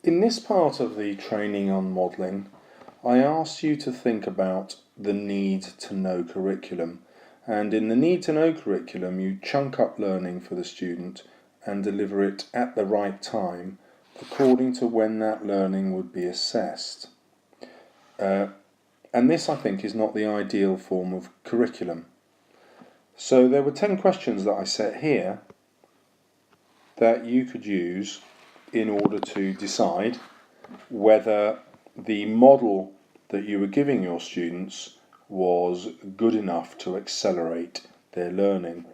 In this part of the training on modelling, I asked you to think about the need to know curriculum. And in the need to know curriculum, you chunk up learning for the student and deliver it at the right time according to when that learning would be assessed. And this, I think, is not the ideal form of curriculum. So there were 10 questions that I set here that you could use in order to decide whether the model that you were giving your students was good enough to accelerate their learning.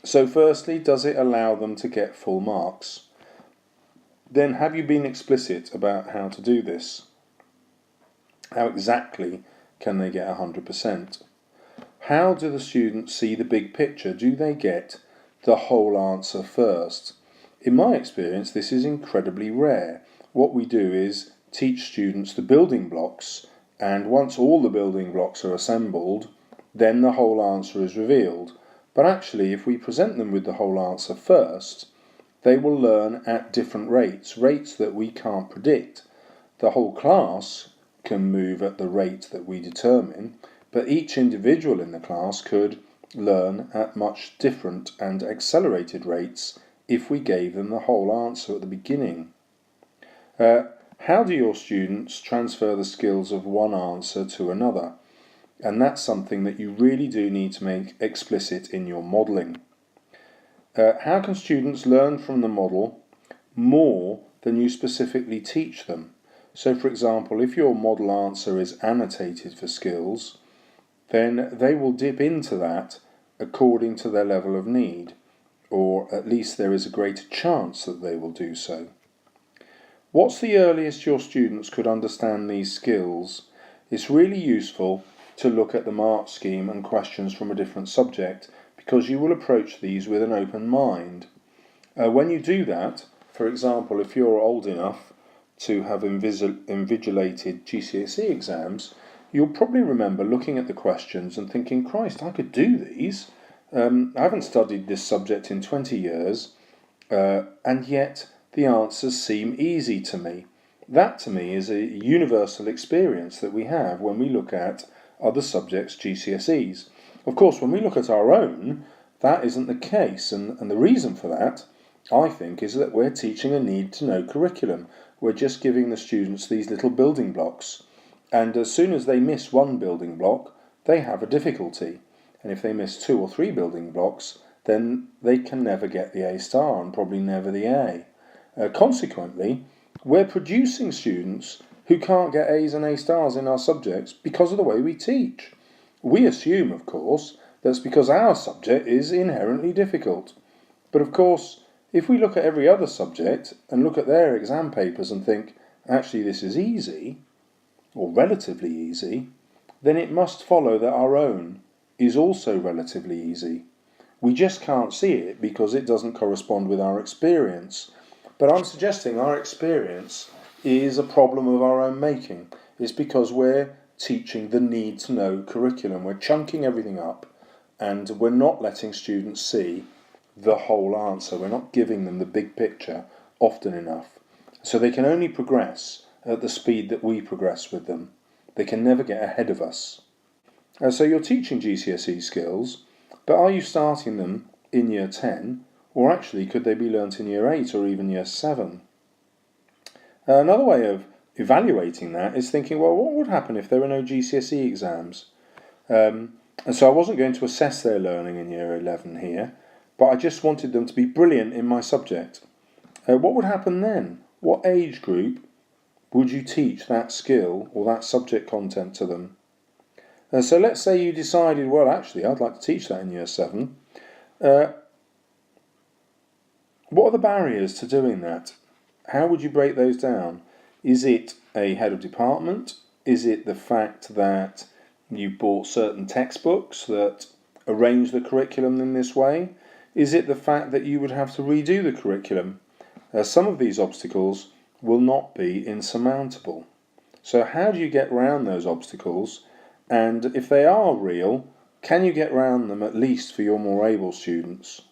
So firstly, does it allow them to get full marks? Then have you been explicit about how to do this? How exactly can they get 100%? How do the students see the big picture? Do they get the whole answer first? In my experience, this is incredibly rare. What we do is teach students the building blocks, and once all the building blocks are assembled, then the whole answer is revealed. But actually, if we present them with the whole answer first, they will learn at different rates that we can't predict. The whole class can move at the rate that we determine, but each individual in the class could learn at much different and accelerated rates if we gave them the whole answer at the beginning. How do your students transfer the skills of one answer to another? And that's something that you really do need to make explicit in your modelling. How can students learn from the model more than you specifically teach them? So, for example, if your model answer is annotated for skills, then they will dip into that according to their level of need, or at least there is a greater chance that they will do so. What's the earliest your students could understand these skills? It's really useful to look at the mark scheme and questions from a different subject, because you will approach these with an open mind. When you do that, for example, if you're old enough to have invigilated GCSE exams, you'll probably remember looking at the questions and thinking, Christ, I could do these. I haven't studied this subject in 20 years, and yet the answers seem easy to me. That, to me, is a universal experience that we have when we look at other subjects' GCSEs. Of course, when we look at our own, that isn't the case, and the reason for that, I think, is that we're teaching a need-to-know curriculum. We're just giving the students these little building blocks, and as soon as they miss one building block, they have a difficulty. And if they miss 2 or 3 building blocks, then they can never get the A star and probably never the A. Consequently, we're producing students who can't get A's and A stars in our subjects because of the way we teach. We assume, of course, that's because our subject is inherently difficult. But of course, if we look at every other subject and look at their exam papers and think, actually this is easy, or relatively easy, then it must follow that our own is also relatively easy. We just can't see it because it doesn't correspond with our experience. But I'm suggesting our experience is a problem of our own making. It's because we're teaching the need-to-know curriculum. We're chunking everything up, and we're not letting students see the whole answer. We're not giving them the big picture often enough. So they can only progress at the speed that we progress with them. They can never get ahead of us. So you're teaching GCSE skills, but are you starting them in year 10, or actually could they be learnt in year 8 or even year 7? Another way of evaluating that is thinking, well, what would happen if there were no GCSE exams? And so I wasn't going to assess their learning in year 11 here, but I just wanted them to be brilliant in my subject. What would happen then? What age group would you teach that skill or that subject content to them? So let's say you decided, well, actually, I'd like to teach that in year 7. What are the barriers to doing that? How would you break those down? Is it a head of department? Is it the fact that you bought certain textbooks that arrange the curriculum in this way? Is it the fact that you would have to redo the curriculum? Some of these obstacles will not be insurmountable. So how do you get around those obstacles? And if they are real, can you get around them at least for your more able students?